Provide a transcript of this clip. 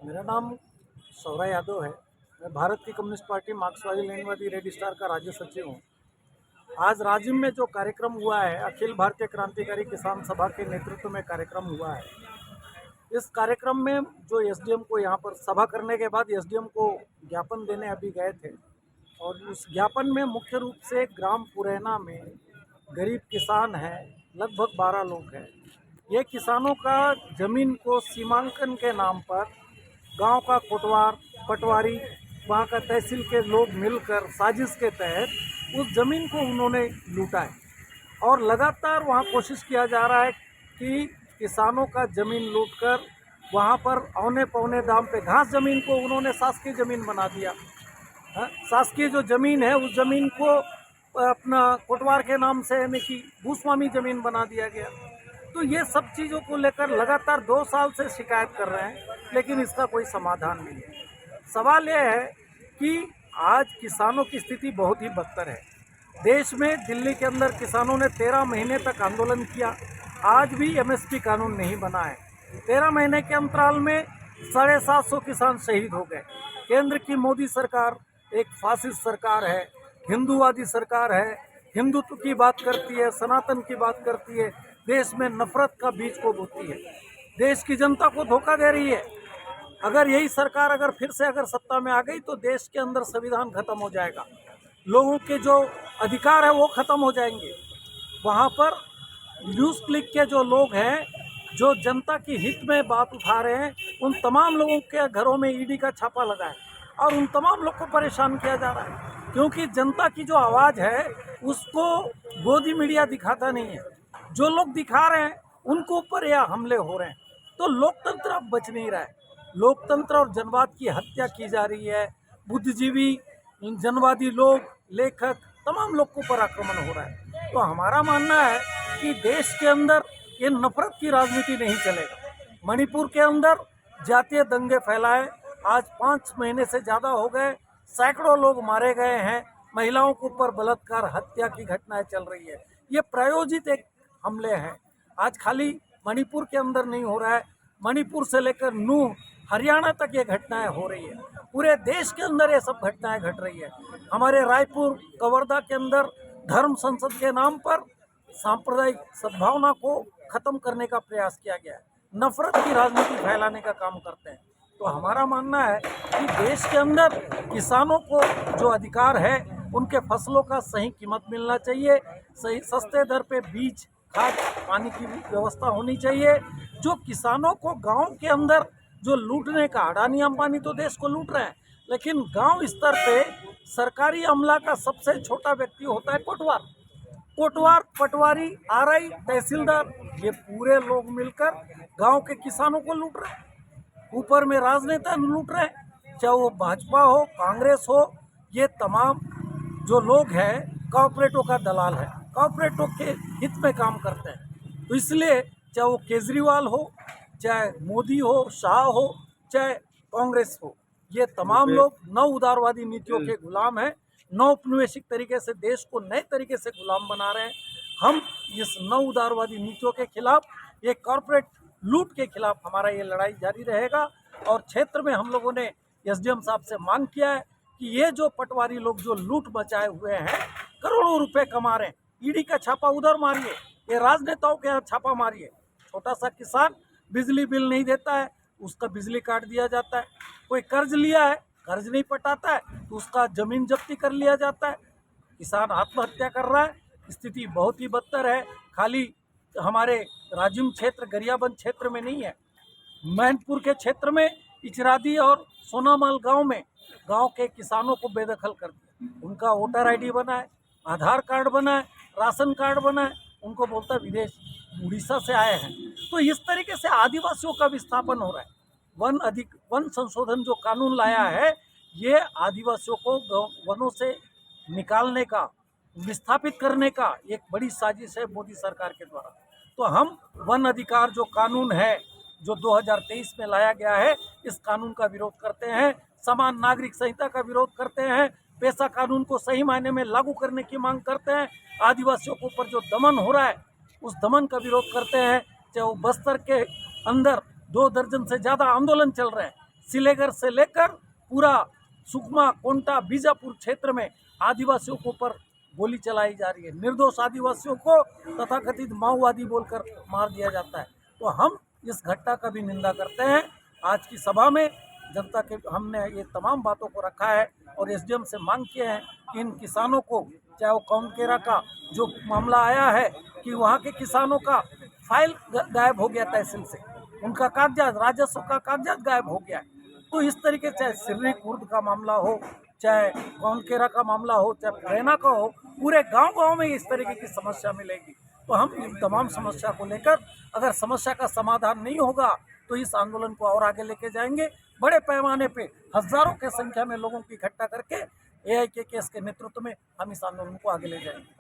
मेरा नाम सौरा यादव है। मैं भारत की कम्युनिस्ट पार्टी मार्क्सवादी लेनिनवादी रेड स्टार का राज्य सचिव हूँ। आज राज्य में जो कार्यक्रम हुआ है, अखिल भारतीय क्रांतिकारी किसान सभा के नेतृत्व में कार्यक्रम हुआ है। इस कार्यक्रम में जो एसडीएम को यहाँ पर सभा करने के बाद एसडीएम को ज्ञापन देने अभी गए थे, और उस ज्ञापन में मुख्य रूप से ग्राम पुरैना में गरीब किसान हैं, लगभग 12 लोग हैं। ये किसानों का जमीन को सीमांकन के नाम पर गांव का कोटवार पटवारी, वहाँ का तहसील के लोग मिलकर साजिश के तहत उस ज़मीन को उन्होंने लूटा है। और लगातार वहाँ कोशिश किया जा रहा है कि किसानों का ज़मीन लूटकर वहाँ पर औने पौने दाम पे घास ज़मीन को उन्होंने शासकीय ज़मीन बना दिया। शासकीय जो ज़मीन है उस ज़मीन को अपना कोटवार के नाम से यानी कि भूस्वामी ज़मीन बना दिया गया। तो ये सब चीज़ों को लेकर लगातार 2 साल से शिकायत कर रहे हैं, लेकिन इसका कोई समाधान नहीं है। सवाल यह है कि आज किसानों की स्थिति बहुत ही बदतर है। देश में दिल्ली के अंदर किसानों ने 13 महीने तक आंदोलन किया, आज भी एमएसपी कानून नहीं बना है। 13 महीने के अंतराल में 750 किसान शहीद हो गए। केंद्र की मोदी सरकार एक फासिस्ट सरकार है, हिंदूवादी सरकार है, हिंदुत्व की बात करती है, सनातन की बात करती है, देश में नफरत का बीज को बोती है, देश की जनता को धोखा दे रही है। अगर यही सरकार अगर फिर से अगर सत्ता में आ गई तो देश के अंदर संविधान खत्म हो जाएगा, लोगों के जो अधिकार है वो खत्म हो जाएंगे। वहाँ पर न्यूज़ क्लिक के जो लोग हैं, जो जनता की हित में बात उठा रहे हैं, उन तमाम लोगों के घरों में ईडी का छापा लगा है और उन तमाम लोग को परेशान किया जा रहा है, क्योंकि जनता की जो आवाज़ है उसको गोदी मीडिया दिखाता नहीं है। जो लोग दिखा रहे हैं उनको ऊपर यह हमले हो रहे हैं, तो लोकतंत्र अब बच नहीं रहा है। लोकतंत्र और जनवाद की हत्या की जा रही है। बुद्धिजीवी, जनवादी लोग, लेखक, तमाम लोग के ऊपर आक्रमण हो रहा है। तो हमारा मानना है कि देश के अंदर ये नफरत की राजनीति नहीं चलेगा। मणिपुर के अंदर जातीय दंगे फैलाए, आज 5 महीने से ज़्यादा हो गए, सैकड़ों लोग मारे गए हैं, महिलाओं के ऊपर बलात्कार हत्या की घटनाएं चल रही है। ये प्रायोजित एक हमले हैं। आज खाली मणिपुर के अंदर नहीं हो रहा है, मणिपुर से लेकर नूह हरियाणा तक ये घटनाएं हो रही है। पूरे देश के अंदर ये सब घटनाएं घट रही है। हमारे रायपुर कवर्धा के अंदर धर्म संसद के नाम पर सांप्रदायिक सद्भावना को खत्म करने का प्रयास किया गया है, नफरत की राजनीति फैलाने का काम करते हैं। तो हमारा मानना है कि देश के अंदर किसानों को जो अधिकार है उनके फसलों का सही कीमत मिलना चाहिए, सही सस्ते दर पे बीज, खाद, पानी की व्यवस्था होनी चाहिए। जो किसानों को गांव के अंदर जो लूटने का, अडानी अंबानी तो देश को लूट रहे हैं, लेकिन गांव स्तर पे सरकारी अमला का सबसे छोटा व्यक्ति होता है कोटवार। कोटवार, पटवारी, आरआई, तहसीलदार, ये पूरे लोग मिलकर गांव के किसानों को लूट रहे हैं। ऊपर में राजनेता लूट रहे हैं, चाहे वो भाजपा हो, कांग्रेस हो, ये तमाम जो लोग हैं कॉर्पोरेटों का दलाल है, कॉर्पोरेटों के हित में काम करते हैं। तो इसलिए चाहे वो केजरीवाल हो, चाहे मोदी हो, शाह हो, चाहे कांग्रेस हो, ये तमाम लोग नव उदारवादी नीतियों के गुलाम हैं, नव उपनिवेशिक तरीके से देश को नए तरीके से गुलाम बना रहे हैं। हम इस नव उदारवादी नीतियों के खिलाफ, ये कॉर्पोरेट लूट के खिलाफ हमारा ये लड़ाई जारी रहेगा। और क्षेत्र में हम लोगों ने एसडीएम साहब से मांग किया है कि ये जो पटवारी लोग जो लूट मचाए हुए हैं, करोड़ों रुपए कमा रहे हैं, ईडी का छापा उधर मारिए, ये राजनेताओं के यहाँ छापा मारिए। छोटा सा किसान बिजली बिल नहीं देता है, उसका बिजली काट दिया जाता है। कोई कर्ज लिया है, कर्ज नहीं पटाता है तो उसका जमीन जब्ती कर लिया जाता है। किसान आत्महत्या कर रहा है, स्थिति बहुत ही बदतर है। खाली हमारे राजिम क्षेत्र, गरियाबंद क्षेत्र में नहीं है, मैनपुर के क्षेत्र में इचरादी और सोनामाल गांव में गांव के किसानों को बेदखल कर दिया। उनका वोटर आईडी बना है, आधार कार्ड बना है, राशन कार्ड बना है, उनको बोलता है विदेश, उड़ीसा से आए हैं। तो इस तरीके से आदिवासियों का विस्थापन हो रहा है। वन संशोधन जो कानून लाया है, ये आदिवासियों को वनों से निकालने का, विस्थापित करने का एक बड़ी साजिश है मोदी सरकार के द्वारा। तो हम वन अधिकार जो कानून है जो 2023 में लाया गया है, इस कानून का विरोध करते हैं। समान नागरिक संहिता का विरोध करते हैं। पेशा कानून को सही मायने में लागू करने की मांग करते हैं। आदिवासियों के ऊपर जो दमन हो रहा है उस दमन का विरोध करते हैं। चाहे वो बस्तर के अंदर 2 दर्जन से ज़्यादा आंदोलन चल रहे हैं, सिलेगर से लेकर पूरा सुकमा, कोंटा, बीजापुर क्षेत्र में आदिवासियों के ऊपर गोली चलाई जा रही है। निर्दोष आदिवासियों को तथाकथित माओवादी बोलकर मार दिया जाता है। तो हम इस घटना का भी निंदा करते हैं। आज की सभा में जनता के हमने ये तमाम बातों को रखा है और एसडीएम से मांग किए हैं कि इन किसानों को, चाहे वो कौनकेरा का जो मामला आया है कि वहाँ के किसानों का फाइल गायब हो गया तहसील से, उनका कागजात, राजस्व का कागजात गायब हो गया है। तो इस तरीके चाहे सिर्री कुर्द का मामला हो, चाहे कौनकेरा का मामला हो, चाहे फरेना का हो, पूरे गांव-गांव में इस तरीके की समस्या मिलेगी। तो हम इन तमाम समस्या को लेकर, अगर समस्या का समाधान नहीं होगा तो इस आंदोलन को और आगे लेके जाएंगे। बड़े पैमाने पे हजारों की संख्या में लोगों की इकट्ठा करके एआईकेकेएस के नेतृत्व में हम इस आंदोलन को आगे ले जाएंगे।